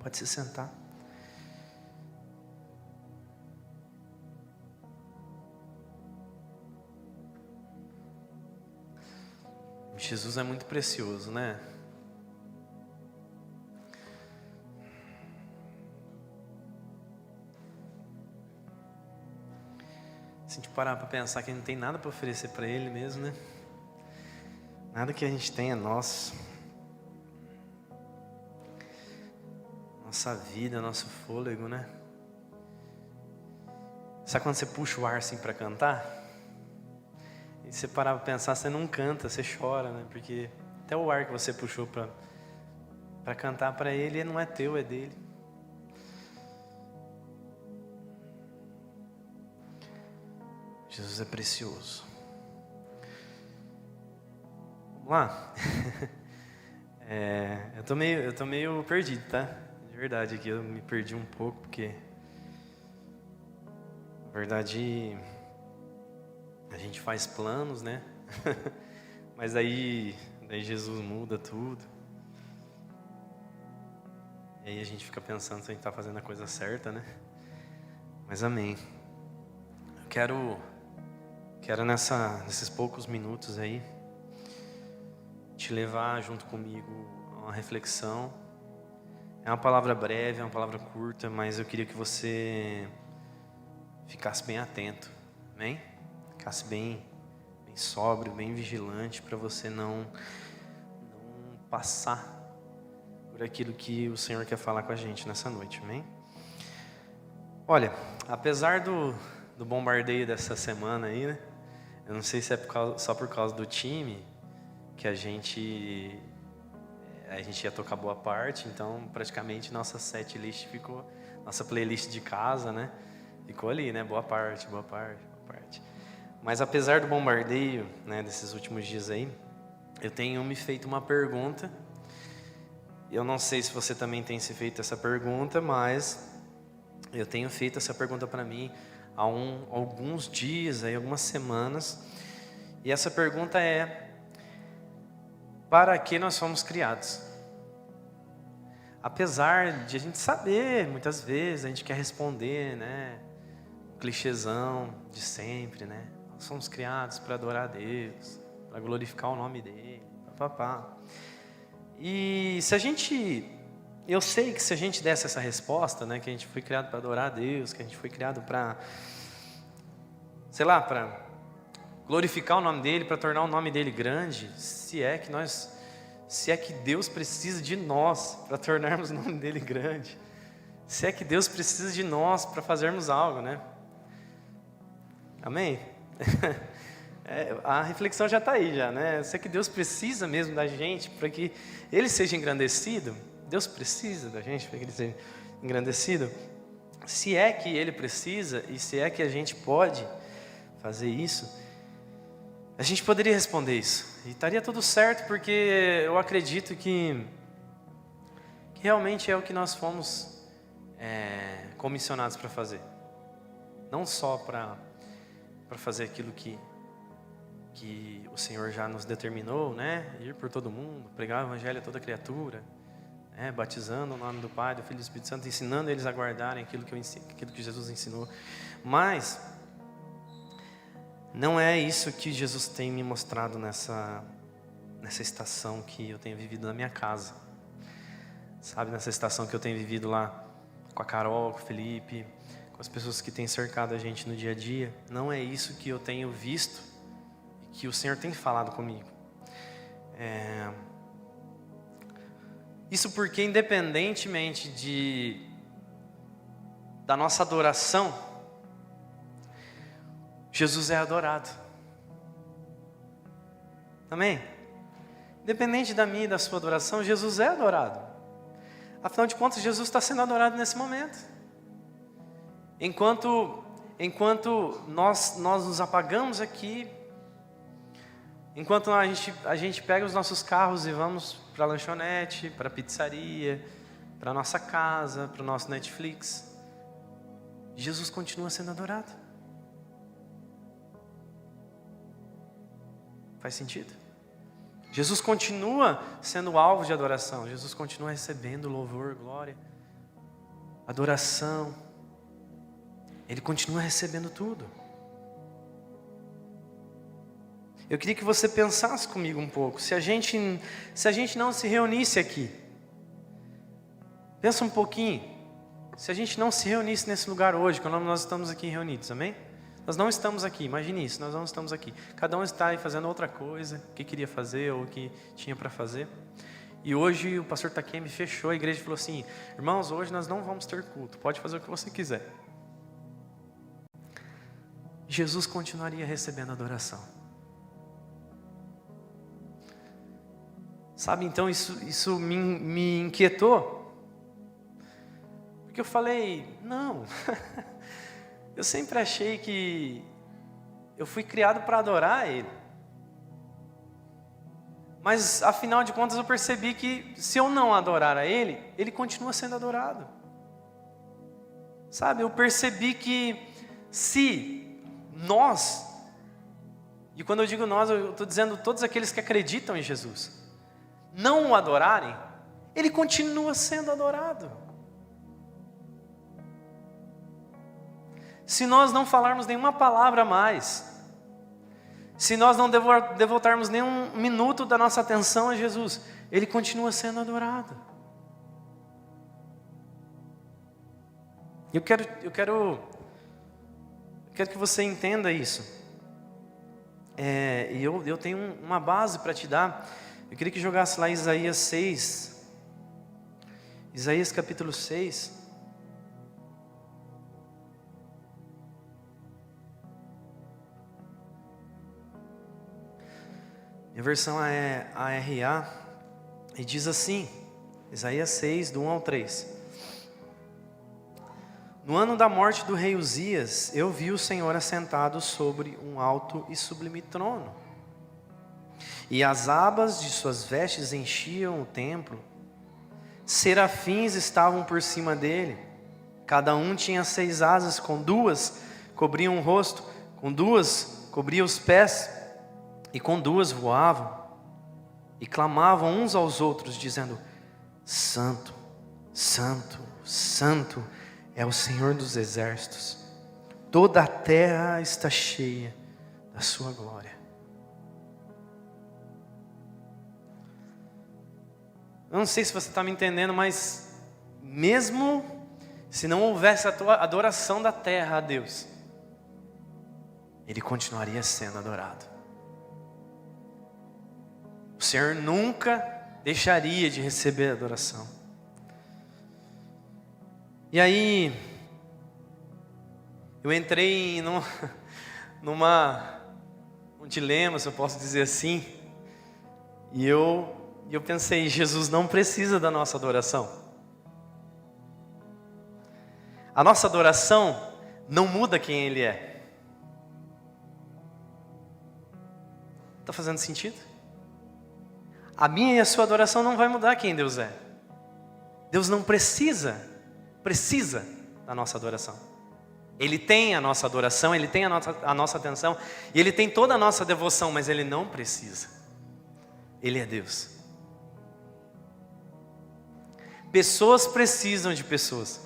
Pode se sentar. Jesus é muito precioso, né? Se a gente parar para pensar que a gente não tem nada para oferecer para Ele mesmo, né? Nada que a gente tenha é nosso. Nossa vida, nosso fôlego, né? Sabe quando você puxa o ar assim para cantar? E você parar para pensar, você não canta, você chora, né? Porque até o ar que você puxou para cantar para Ele não é teu, é dele. Jesus é precioso. Vamos lá? Eu tô meio perdido, tá? De verdade, aqui eu me perdi um pouco, porque na verdade a gente faz planos, né? Mas daí Jesus muda tudo. E aí a gente fica pensando se a gente está fazendo a coisa certa, né? Mas amém. Eu quero nesses poucos minutos aí te levar junto comigo a uma reflexão. É uma palavra breve, é uma palavra curta, mas eu queria que você ficasse bem atento, amém? Ficasse bem sóbrio, bem vigilante, para você não passar por aquilo que o Senhor quer falar com a gente nessa noite, amém? Olha, apesar do bombardeio dessa semana aí, né? Eu não sei se é só por causa do time, que a gente ia tocar boa parte, então praticamente nossa setlist ficou, nossa playlist de casa, né? Ficou ali, né? Boa parte. Mas apesar do bombardeio, né, desses últimos dias aí, eu tenho me feito uma pergunta. Eu não sei se você também tem se feito essa pergunta, mas eu tenho feito essa pergunta para mim há alguns dias, aí, algumas semanas. E essa pergunta é: para que nós fomos criados? Apesar de a gente saber, muitas vezes a gente quer responder, né? O clichêzão de sempre, né? Nós somos criados para adorar a Deus, para glorificar o nome dEle, papapá. E eu sei que se a gente desse essa resposta, né? Que a gente foi criado para adorar a Deus, que a gente foi criado para, sei lá, para glorificar o nome dEle, para tornar o nome dEle grande, se é que Deus precisa de nós para tornarmos o nome dEle grande, se é que Deus precisa de nós para fazermos algo, né? Amém? A reflexão já está aí, já, né? Se é que Deus precisa mesmo da gente para que Ele seja engrandecido, Deus precisa da gente para que Ele seja engrandecido. Se é que Ele precisa e se é que a gente pode fazer isso, a gente poderia responder isso. E estaria tudo certo, porque eu acredito que realmente é o que nós fomos comissionados para fazer. Não só para fazer aquilo que o Senhor já nos determinou, né? Ir por todo mundo, pregar o Evangelho a toda criatura, né? Batizando o nome do Pai, do Filho e do Espírito Santo, ensinando eles a guardarem aquilo que Jesus ensinou. Mas não é isso que Jesus tem me mostrado nessa estação que eu tenho vivido na minha casa. Sabe, nessa estação que eu tenho vivido lá com a Carol, com o Felipe, com as pessoas que têm cercado a gente no dia a dia. Não é isso que eu tenho visto e que o Senhor tem falado comigo. Isso porque, independentemente da nossa adoração, Jesus é adorado. Amém? Independente da minha e da sua adoração, Jesus é adorado. Afinal de contas, Jesus está sendo adorado nesse momento. Enquanto nós nos apagamos aqui, enquanto a gente pega os nossos carros e vamos para a lanchonete, para a pizzaria, para a nossa casa, para o nosso Netflix, Jesus continua sendo adorado. Faz sentido? Jesus continua sendo alvo de adoração. Jesus continua recebendo louvor, glória, adoração. Ele continua recebendo tudo. Eu queria que você pensasse comigo um pouco. Se a gente não se reunisse aqui, pensa um pouquinho. Se a gente não se reunisse nesse lugar hoje, quando nós estamos aqui reunidos, amém? Nós não estamos aqui, imagine isso, nós não estamos aqui. Cada um está aí fazendo outra coisa, que queria fazer ou que tinha para fazer. E hoje o pastor Takemi fechou a igreja e falou assim: irmãos, hoje nós não vamos ter culto, pode fazer o que você quiser. Jesus continuaria recebendo adoração. Sabe, então isso me inquietou. Porque eu falei, não, eu sempre achei que eu fui criado para adorar Ele. Mas, afinal de contas, eu percebi que se eu não adorar a Ele, Ele continua sendo adorado. Sabe, eu percebi que se nós, e quando eu digo nós, eu estou dizendo todos aqueles que acreditam em Jesus, não o adorarem, Ele continua sendo adorado. Se nós não falarmos nenhuma palavra a mais, se nós não devotarmos nenhum minuto da nossa atenção a Jesus, Ele continua sendo adorado. Eu quero que você entenda isso. E eu tenho uma base para te dar. Eu queria que jogasse lá Isaías 6. Isaías capítulo 6. Minha versão é ARA, e diz assim, Isaías 6, do 1 ao 3. No ano da morte do rei Uzias, eu vi o Senhor assentado sobre um alto e sublime trono. E as abas de suas vestes enchiam o templo. Serafins estavam por cima dele. Cada um tinha 6 asas, com 2 cobriam o rosto, com 2 cobriam os pés, e com 2 voavam. E clamavam uns aos outros, dizendo: Santo, Santo, Santo é o Senhor dos exércitos. Toda a terra está cheia da sua glória. Eu não sei se você está me entendendo, mas mesmo se não houvesse a tua adoração da terra a Deus, Ele continuaria sendo adorado. O Senhor nunca deixaria de receber adoração. E aí, eu entrei num dilema, se eu posso dizer assim, e eu pensei, Jesus não precisa da nossa adoração. A nossa adoração não muda quem Ele é. Está fazendo sentido? A minha e a sua adoração não vai mudar quem Deus é. Deus não precisa da nossa adoração. Ele tem a nossa adoração, Ele tem a nossa atenção, e Ele tem toda a nossa devoção, mas Ele não precisa. Ele é Deus. Pessoas precisam de pessoas.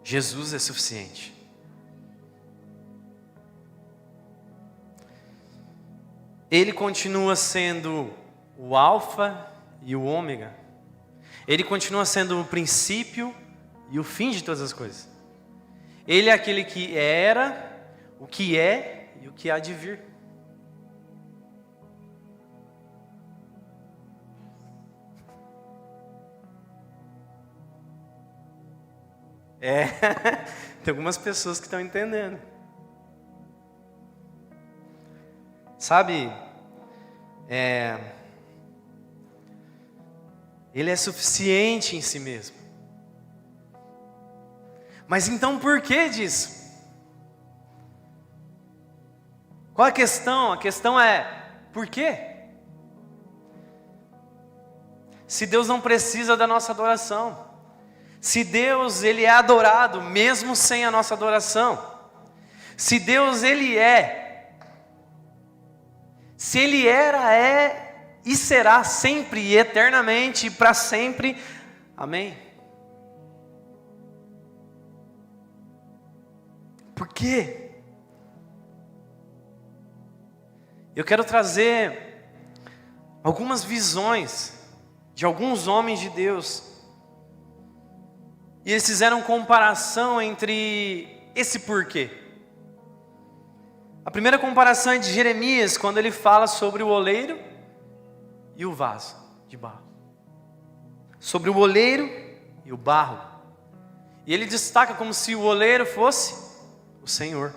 Jesus é suficiente. Ele continua sendo o alfa e o ômega. Ele continua sendo o princípio e o fim de todas as coisas. Ele é aquele que era, o que é e o que há de vir. Tem algumas pessoas que estão entendendo. Sabe, Ele é suficiente em si mesmo. Mas então por que disso? Qual a questão? A questão é, por quê? Se Deus não precisa da nossa adoração, se Deus Ele é adorado mesmo sem a nossa adoração, se Deus Ele é, se Ele era, é e será sempre e eternamente e para sempre, amém? Por quê? Eu quero trazer algumas visões de alguns homens de Deus. E eles fizeram comparação entre esse porquê. A primeira comparação é de Jeremias, quando ele fala sobre o oleiro e o vaso de barro. Sobre o oleiro e o barro. E ele destaca como se o oleiro fosse o Senhor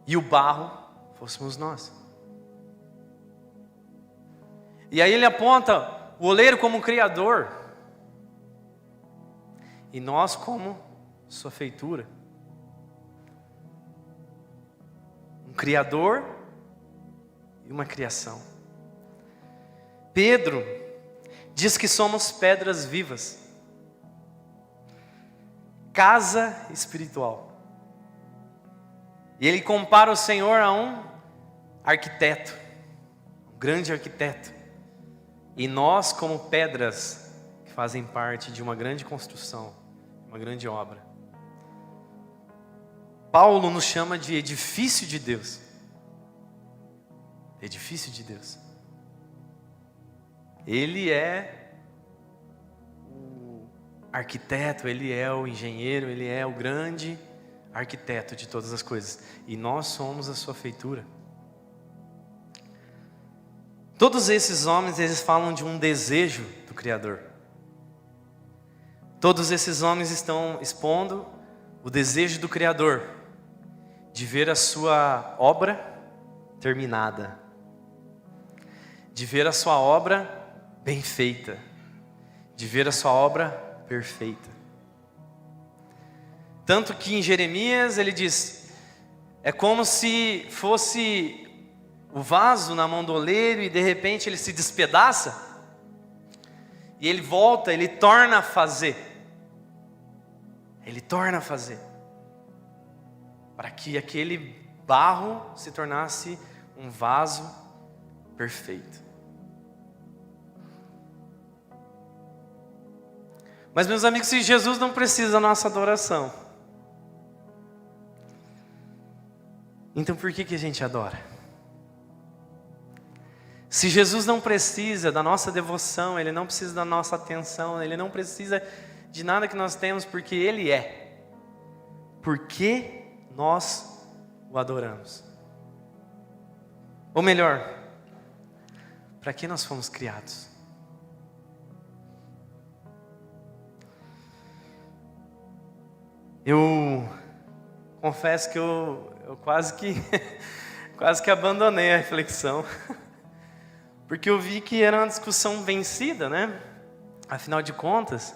e o barro fôssemos nós. E aí ele aponta o oleiro como criador e nós como sua feitura. Um criador e uma criação. Pedro diz que somos pedras vivas, casa espiritual. E ele compara o Senhor a um arquiteto, um grande arquiteto. E nós como pedras que fazem parte de uma grande construção, uma grande obra. Paulo nos chama de edifício de Deus. Edifício de Deus. Ele é o arquiteto, ele é o engenheiro, ele é o grande arquiteto de todas as coisas. E nós somos a sua feitura. Todos esses homens, eles falam de um desejo do Criador. Todos esses homens estão expondo o desejo do Criador de ver a sua obra terminada, de ver a sua obra bem feita, de ver a sua obra perfeita. Tanto que em Jeremias ele diz, é como se fosse o vaso na mão do oleiro e de repente ele se despedaça e ele volta, ele torna a fazer. Ele torna a fazer. Para que aquele barro se tornasse um vaso perfeito. Mas meus amigos, se Jesus não precisa da nossa adoração, então por que a gente adora? Se Jesus não precisa da nossa devoção, Ele não precisa da nossa atenção, Ele não precisa de nada que nós temos, porque Ele é. Por que nós o adoramos? Ou melhor, para que nós fomos criados? Eu confesso que eu quase que abandonei a reflexão. Porque eu vi que era uma discussão vencida, né? Afinal de contas,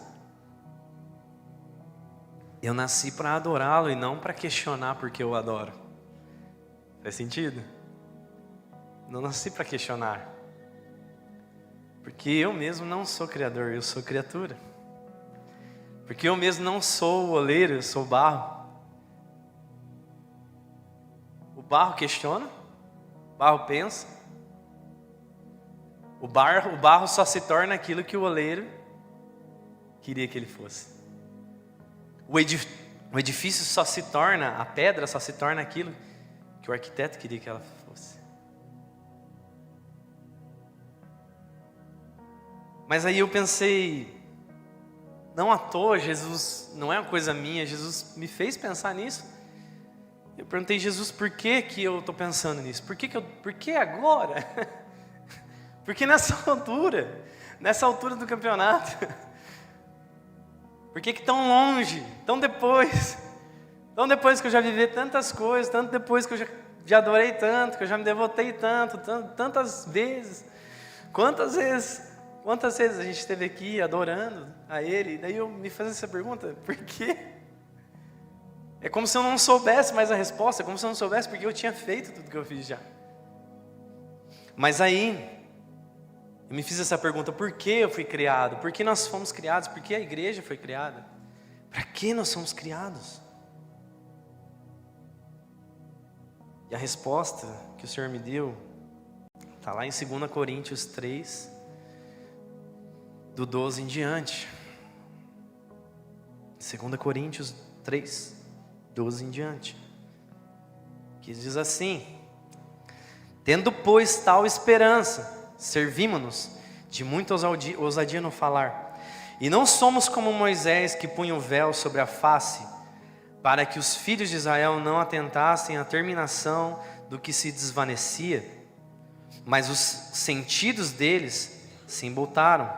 eu nasci para adorá-lo e não para questionar porque eu adoro. Faz sentido? Não nasci para questionar. Porque eu mesmo não sou criador, eu sou criatura. Porque eu mesmo não sou o oleiro, eu sou o barro. O barro questiona, o barro pensa. O barro só se torna aquilo que o oleiro queria que ele fosse. O edifício só se torna, a pedra só se torna aquilo que o arquiteto queria que ela fosse. Mas aí eu pensei, não à toa, Jesus, não é uma coisa minha, Jesus me fez pensar nisso. Eu perguntei, Jesus, por que eu estou pensando nisso? Por que agora? Porque nessa altura do campeonato, por que tão longe, tão depois que eu já vivi tantas coisas, tanto depois que eu já adorei tanto, que eu já me devotei tantas vezes, quantas vezes a gente esteve aqui adorando a Ele, e daí eu me fazia essa pergunta, por quê? É como se eu não soubesse mais a resposta, é como se eu não soubesse porque eu tinha feito tudo que eu fiz já. Mas aí, eu me fiz essa pergunta, por que eu fui criado? Por que nós fomos criados? Por que a igreja foi criada? Para que nós somos criados? E a resposta que o Senhor me deu está lá em 2 Coríntios 3, do 12 em diante. 2 Coríntios 3, 12 em diante. que diz assim: tendo, pois, tal esperança, servimo-nos de muita ousadia no falar. E não somos como Moisés, que punha o véu sobre a face, para que os filhos de Israel não atentassem à terminação do que se desvanecia, mas os sentidos deles se embotaram.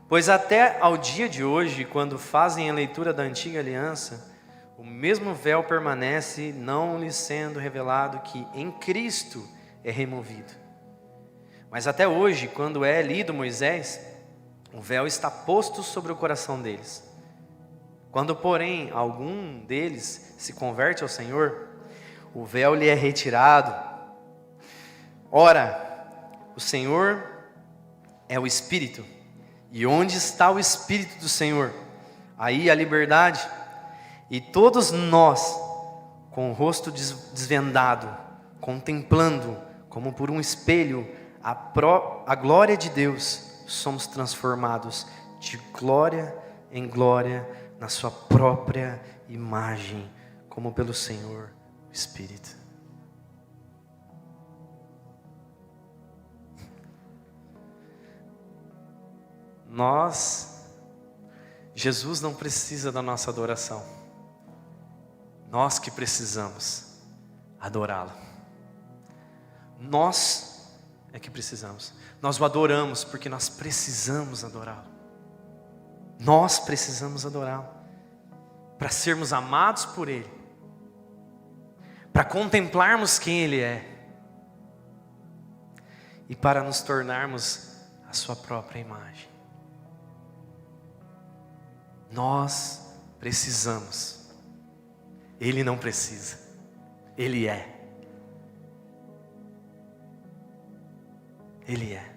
Pois até ao dia de hoje, quando fazem a leitura da antiga aliança, o mesmo véu permanece, não lhes sendo revelado que em Cristo é removido. Mas até hoje, quando é lido Moisés, o véu está posto sobre o coração deles. Quando, porém, algum deles se converte ao Senhor, o véu lhe é retirado. Ora, o Senhor é o Espírito, e onde está o Espírito do Senhor, aí a liberdade. E todos nós, com o rosto desvendado, contemplando, como por um espelho, a glória de Deus, somos transformados de glória em glória, na sua própria imagem, como pelo Senhor, o Espírito. Jesus não precisa da nossa adoração. Nós que precisamos adorá-lo. Nós é que precisamos. Nós o adoramos porque nós precisamos adorá-lo. Nós precisamos adorá-lo para sermos amados por Ele, para contemplarmos quem Ele é e para nos tornarmos a sua própria imagem. Nós precisamos. Ele não precisa. Ele é. Ele é.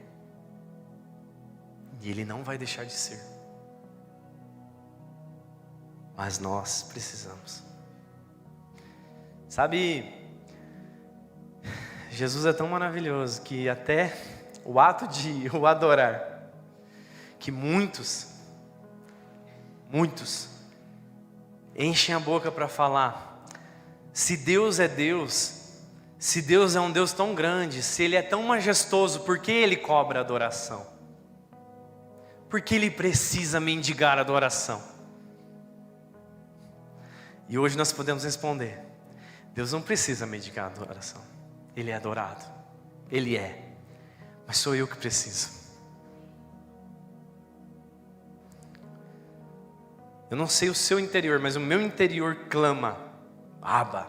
E Ele não vai deixar de ser. Mas nós precisamos. Sabe, Jesus é tão maravilhoso que até o ato de o adorar, que muitos enchem a boca para falar, se Deus é Deus, se Deus é um Deus tão grande, se Ele é tão majestoso, por que Ele cobra adoração? Por que Ele precisa mendigar adoração? E hoje nós podemos responder, Deus não precisa mendigar adoração, Ele é adorado, Ele é, mas sou eu que preciso. Eu não sei o seu interior, mas o meu interior clama, Abba.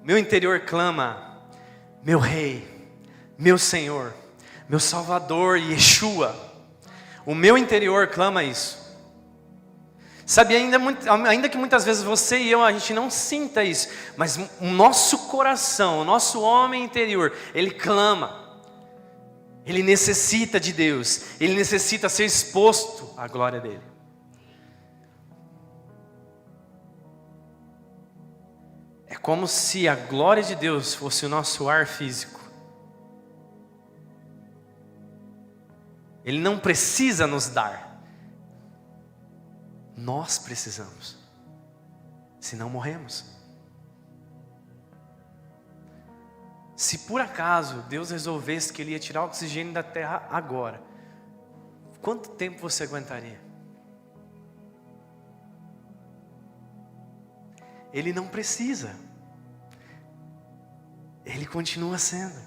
O meu interior clama, meu Rei, meu Senhor, meu Salvador, Yeshua. O meu interior clama isso. Sabe, ainda que muitas vezes você e eu, a gente não sinta isso, mas o nosso coração, o nosso homem interior, ele clama. Ele necessita de Deus, ele necessita ser exposto à glória dele. É como se a glória de Deus fosse o nosso ar físico. Ele não precisa nos dar. Nós precisamos. Senão morremos. Se por acaso Deus resolvesse que Ele ia tirar o oxigênio da terra agora, quanto tempo você aguentaria? Ele não precisa. Ele continua sendo.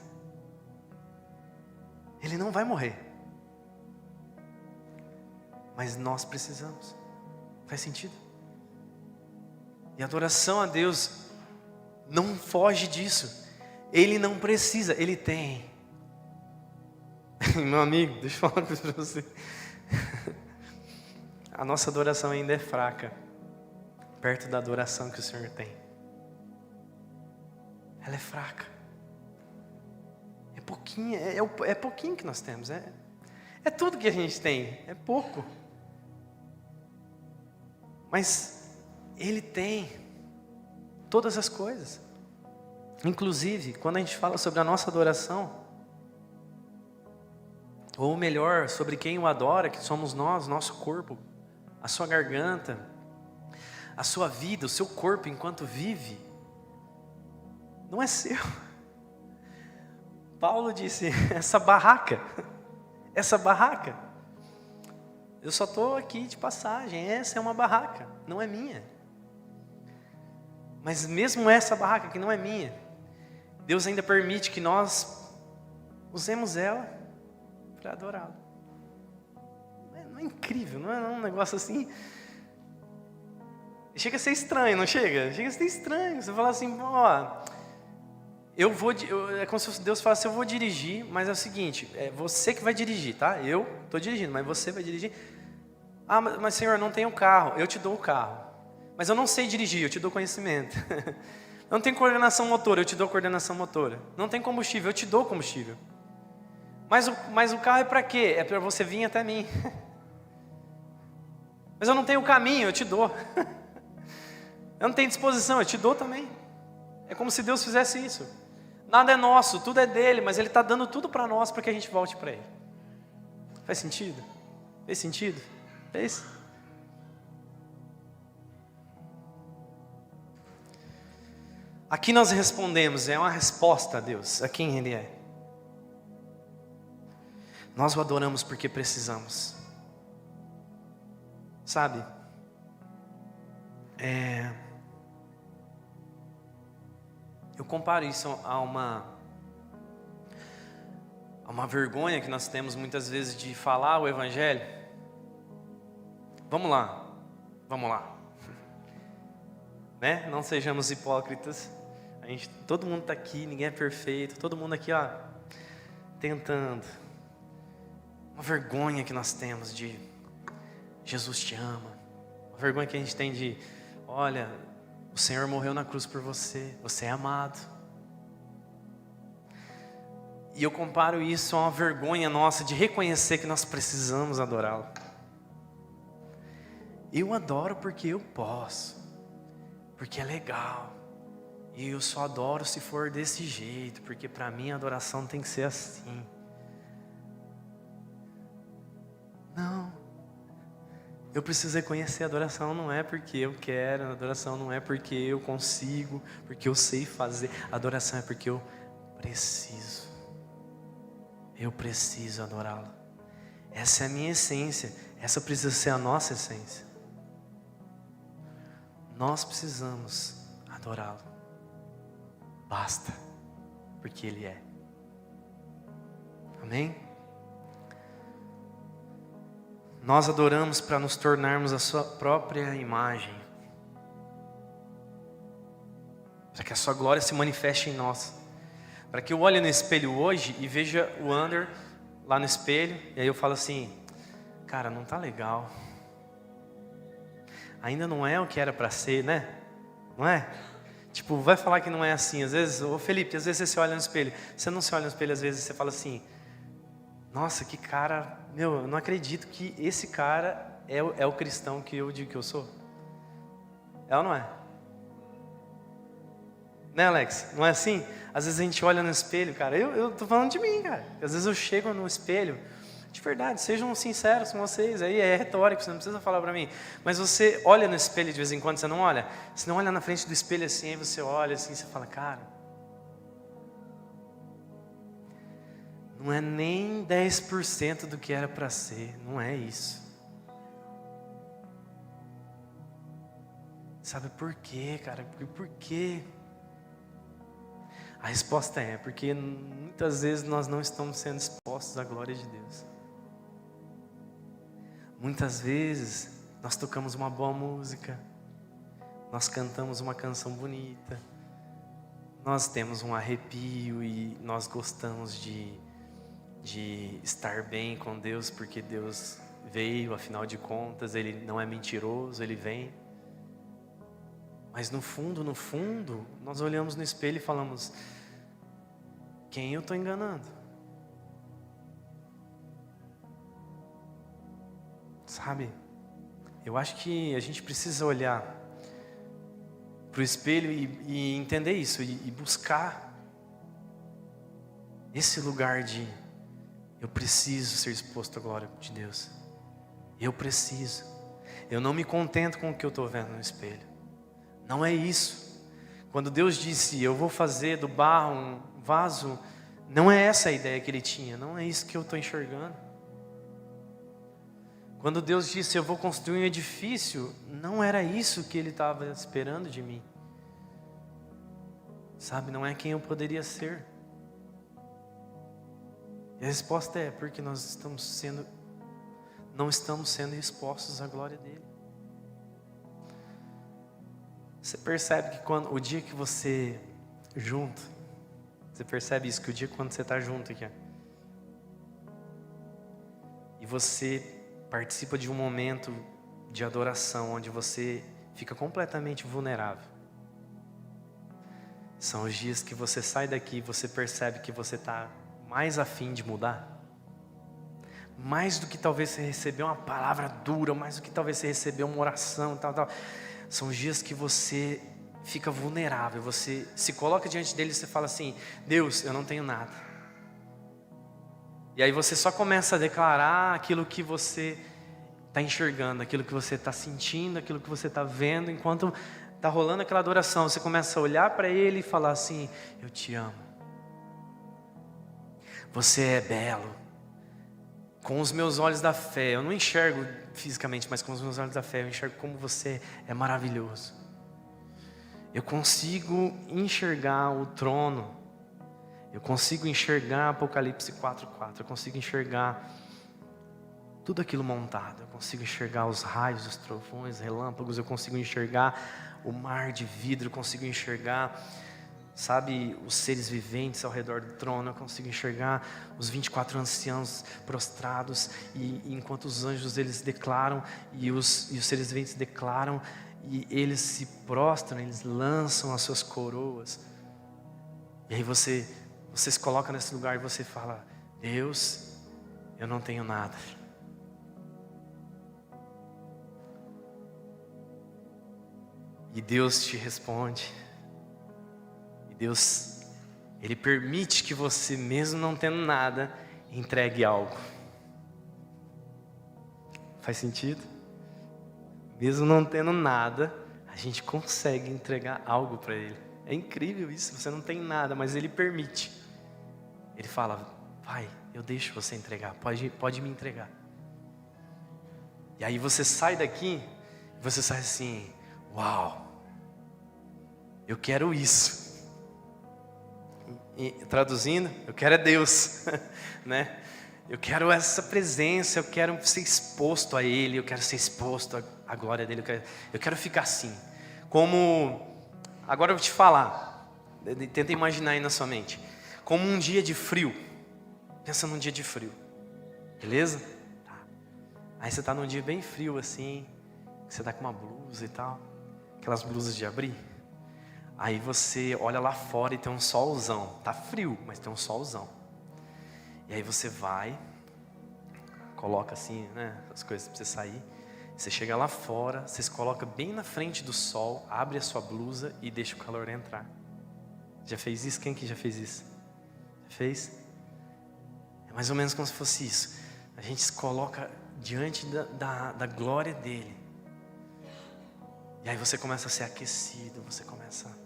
Ele não vai morrer. Mas nós precisamos. Faz sentido? E a adoração a Deus não foge disso. Ele não precisa, Ele tem. Meu amigo, deixa eu falar uma coisa para você. A nossa adoração ainda é fraca, perto da adoração que o Senhor tem. Ela é fraca. É pouquinho, é pouquinho que nós temos. É tudo que a gente tem, é pouco. Mas Ele tem todas as coisas. Inclusive, quando a gente fala sobre a nossa adoração, ou melhor, sobre quem o adora, que somos nós, nosso corpo, a sua garganta, a sua vida, o seu corpo enquanto vive, não é seu. Paulo disse, essa barraca, eu só estou aqui de passagem, essa é uma barraca, não é minha. Mas mesmo essa barraca que não é minha, Deus ainda permite que nós usemos ela para adorá-lo. Não é incrível, não é um negócio assim... Chega a ser estranho, não chega? Chega a ser estranho, você fala assim, ó... é como se Deus falasse, eu vou dirigir, mas é o seguinte, é você que vai dirigir, tá? Eu estou dirigindo, mas você vai dirigir. Ah, mas Senhor, não tenho carro, eu te dou o carro. Mas eu não sei dirigir, eu te dou conhecimento. Não tem coordenação motora, eu te dou coordenação motora. Não tem combustível, eu te dou combustível. Mas o carro é para quê? É para você vir até mim. Mas eu não tenho caminho, eu te dou. Eu não tenho disposição, eu te dou também. É como se Deus fizesse isso. Nada é nosso, tudo é dele, mas ele está dando tudo para nós para que a gente volte para ele. Faz sentido? Fez sentido? Fez? Aqui nós respondemos, é uma resposta a Deus, a quem ele é. Nós o adoramos porque precisamos. Sabe? Eu comparo isso a uma vergonha que nós temos muitas vezes de falar o evangelho. Vamos lá. Né? Não sejamos hipócritas. Todo mundo está aqui, ninguém é perfeito. Todo mundo aqui, ó, tentando. Uma vergonha que nós temos de Jesus te ama. Uma vergonha que a gente tem de, olha, o Senhor morreu na cruz por você. Você é amado. E eu comparo isso a uma vergonha nossa de reconhecer que nós precisamos adorá-lo. Eu adoro porque eu posso. Porque é legal. E eu só adoro se for desse jeito. Porque para mim a adoração tem que ser assim. Não. Eu preciso reconhecer a adoração não é porque eu quero. A adoração não é porque eu consigo. Porque eu sei fazer. A adoração é porque eu preciso. Eu preciso adorá-lo. Essa é a minha essência. Essa precisa ser a nossa essência. Nós precisamos adorá-lo. Basta, porque ele é. Amém? Nós adoramos para nos tornarmos a sua própria imagem. Para que a sua glória se manifeste em nós. Para que eu olhe no espelho hoje e veja o Ander lá no espelho. E aí eu falo assim, cara, não tá legal. Ainda não é o que era para ser, né? Não é? Tipo, vai falar que não é assim. Às vezes, ô Felipe, às vezes você se olha no espelho. Você não se olha no espelho, às vezes você fala assim, nossa, que cara, eu não acredito que esse cara é o cristão que eu digo que eu sou. É ou não é? Né, Alex? Não é assim? Às vezes a gente olha no espelho, cara, eu tô falando de mim, cara. Às vezes eu chego no espelho, de verdade, sejam sinceros com vocês, aí é retórico, você não precisa falar pra mim. Mas você olha no espelho de vez em quando, você não olha? Você não olha na frente do espelho assim, aí você olha assim, você fala, cara, não é nem 10% do que era pra ser, não é isso. Sabe por quê, cara? Por quê? A resposta é porque muitas vezes nós não estamos sendo expostos à glória de Deus. Muitas vezes nós tocamos uma boa música, nós cantamos uma canção bonita, nós temos um arrepio e nós gostamos de estar bem com Deus, porque Deus veio, afinal de contas, Ele não é mentiroso, Ele vem. Mas no fundo, nós olhamos no espelho e falamos, quem eu estou enganando? Sabe? Eu acho que a gente precisa olhar para o espelho e entender isso, e buscar esse lugar de eu preciso ser exposto à glória de Deus. Eu preciso. Eu não me contento com o que eu estou vendo no espelho. Não é isso. Quando Deus disse, eu vou fazer do barro um vaso, não é essa a ideia que ele tinha, não é isso que eu estou enxergando. Quando Deus disse, eu vou construir um edifício, não era isso que ele estava esperando de mim. Sabe, não é quem eu poderia ser. E a resposta é, porque nós não estamos sendo expostos à glória dele. Você percebe que o dia que você percebe isso, que o dia quando você está junto aqui, e você participa de um momento de adoração, onde você fica completamente vulnerável. São os dias que você sai daqui e você percebe que você está mais afim de mudar. Mais do que talvez você receber uma palavra dura, mais do que talvez você receber uma oração, tal. São os dias que você fica vulnerável, você se coloca diante dele e você fala assim, Deus, eu não tenho nada. E aí você só começa a declarar aquilo que você está enxergando, aquilo que você está sentindo, aquilo que você está vendo, enquanto está rolando aquela adoração, você começa a olhar para ele e falar assim, eu te amo. Você é belo. Com os meus olhos da fé, eu não enxergo fisicamente, mas com os meus olhos da fé, eu enxergo como você é maravilhoso. Eu consigo enxergar o trono, eu consigo enxergar Apocalipse 4:4, eu consigo enxergar tudo aquilo montado, eu consigo enxergar os raios, os trovões, relâmpagos, eu consigo enxergar o mar de vidro, eu consigo enxergar, sabe, os seres viventes ao redor do trono, eu consigo enxergar os 24 anciãos prostrados, e enquanto os anjos eles declaram, e os seres viventes declaram, e eles se prostram, eles lançam as suas coroas, e aí você se coloca nesse lugar e você fala, Deus, eu não tenho nada. E Deus te responde. E Deus, Ele permite que você, mesmo não tendo nada, entregue algo. Faz sentido? Mesmo não tendo nada, a gente consegue entregar algo para Ele. É incrível isso, você não tem nada, mas Ele permite. Ele fala, Pai, eu deixo você entregar, pode me entregar. E aí você sai daqui, e você sai assim, uau, eu quero isso. E, traduzindo, eu quero é Deus, né? Eu quero essa presença, eu quero ser exposto a Ele, eu quero ser exposto à glória dEle, eu quero ficar assim. Agora eu vou te falar, tenta imaginar aí na sua mente, como um dia de frio. Pensa num dia de frio, beleza? Tá. Aí você está num dia bem frio assim, você está com uma blusa e tal, aquelas blusas de abrir. Aí você olha lá fora e tem um solzão, tá frio, mas tem um solzão. E aí você vai, coloca assim, né, as coisas para você sair. Você chega lá fora, você se coloca bem na frente do sol, abre a sua blusa e deixa o calor entrar. Já fez isso? Quem que já fez isso? Já fez? É mais ou menos como se fosse isso. A gente se coloca diante da glória dele. E aí você começa a ser aquecido, você começa...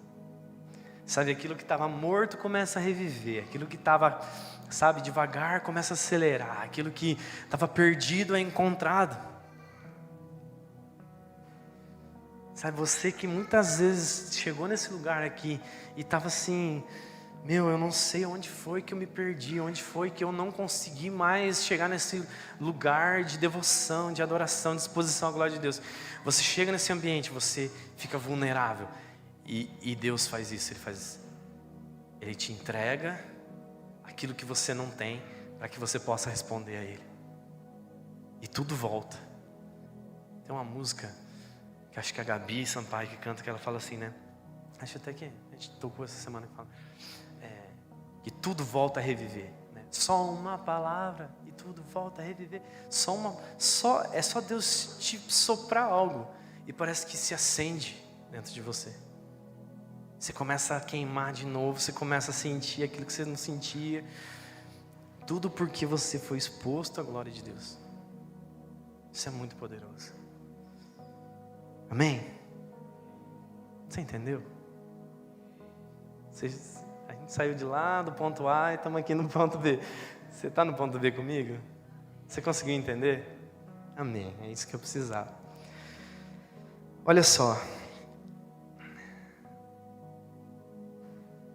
Sabe, aquilo que estava morto começa a reviver, aquilo que estava, sabe, devagar começa a acelerar, aquilo que estava perdido é encontrado. Sabe, você que muitas vezes chegou nesse lugar aqui e estava assim, eu não sei onde foi que eu me perdi, onde foi que eu não consegui mais chegar nesse lugar de devoção, de adoração, de exposição à glória de Deus. Você chega nesse ambiente, você fica vulnerável. E Deus faz isso, Ele te entrega aquilo que você não tem, para que você possa responder a Ele. E tudo volta. Tem uma música, que acho que é a Gabi Sampaio que canta, que ela fala assim, né? Acho até que a gente tocou essa semana que fala, que tudo volta a reviver, né? Só uma palavra e tudo volta a reviver. É só Deus te soprar algo e parece que se acende dentro de você. Você começa a queimar de novo, você começa a sentir aquilo que você não sentia. Tudo porque você foi exposto à glória de Deus. Isso é muito poderoso. Amém? Você entendeu? A gente saiu de lá do ponto A e estamos aqui no ponto B. Você está no ponto B comigo? Você conseguiu entender? Amém, é isso que eu precisava. Olha só.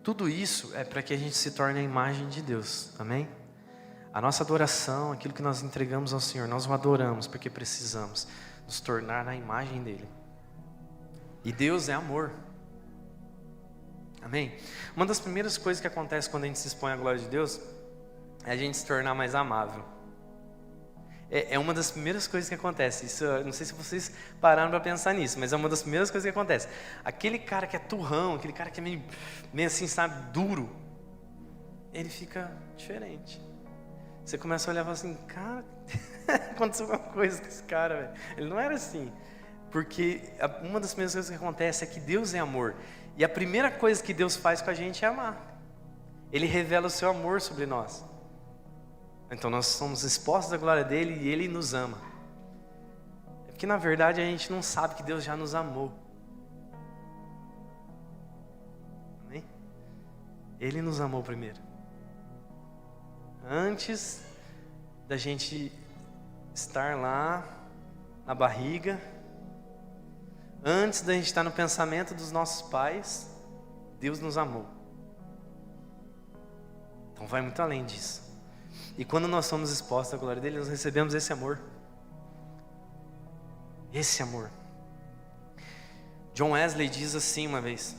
Tudo isso é para que a gente se torne a imagem de Deus, amém? A nossa adoração, aquilo que nós entregamos ao Senhor, nós o adoramos porque precisamos nos tornar na imagem dEle. E Deus é amor, amém? Uma das primeiras coisas que acontece quando a gente se expõe à glória de Deus é a gente se tornar mais amável. É uma das primeiras coisas que acontece. Isso, não sei se vocês pararam para pensar nisso, mas é uma das primeiras coisas que acontece. Aquele cara que é turrão, aquele cara que é meio assim, sabe, duro, ele fica diferente. Você começa a olhar e fala assim, cara, aconteceu alguma coisa com esse cara, velho. Ele não era assim. Porque uma das primeiras coisas que acontece é que Deus é amor. E a primeira coisa que Deus faz com a gente é amar. Ele revela o seu amor sobre nós. Então nós somos expostos à glória dele e ele nos ama. É porque na verdade a gente não sabe que Deus já nos amou. Amém? Ele nos amou primeiro. Antes da gente estar lá na barriga, antes da gente estar no pensamento dos nossos pais, Deus nos amou. Então vai muito além disso. E quando nós somos expostos à glória dele, nós recebemos esse amor. Esse amor. John Wesley diz assim uma vez: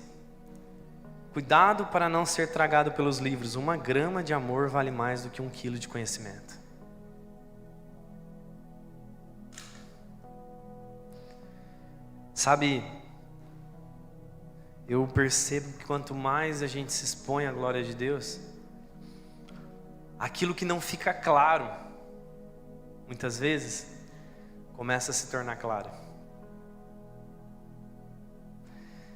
cuidado para não ser tragado pelos livros. 1 grama de amor vale mais do que 1 quilo de conhecimento. Sabe, eu percebo que quanto mais a gente se expõe à glória de Deus, aquilo que não fica claro, muitas vezes, começa a se tornar claro.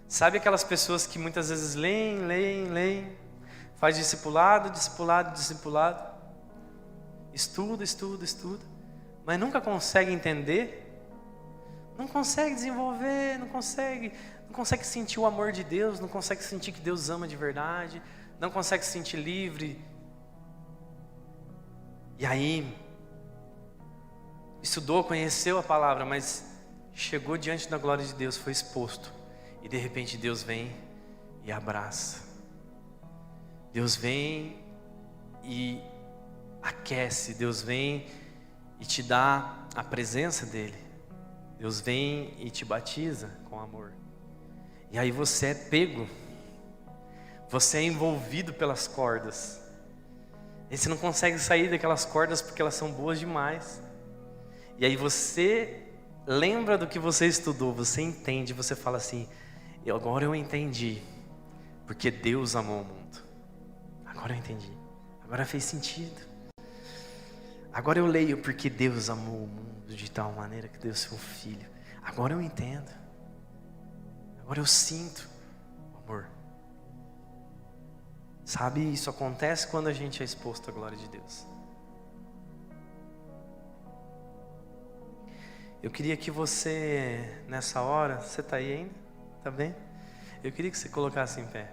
Sabe aquelas pessoas que muitas vezes leem, faz discipulado, estuda, mas nunca consegue entender, não consegue desenvolver, não consegue sentir o amor de Deus, não consegue sentir que Deus ama de verdade, não consegue se sentir livre. E aí, estudou, conheceu a palavra, mas chegou diante da glória de Deus, foi exposto. E de repente Deus vem e abraça. Deus vem e aquece. Deus vem e te dá a presença dEle. Deus vem e te batiza com amor. E aí você é pego. Você é envolvido pelas cordas. E você não consegue sair daquelas cordas porque elas são boas demais. E aí você lembra do que você estudou, você entende, você fala assim, agora eu entendi, porque Deus amou o mundo. Agora eu entendi, agora fez sentido. Agora eu leio porque Deus amou o mundo de tal maneira que deu seu Filho. Agora eu entendo. Agora eu sinto o amor. Sabe, isso acontece quando a gente é exposto à glória de Deus. Eu queria que você, nessa hora, você está aí ainda? Está bem? Eu queria que você colocasse em pé.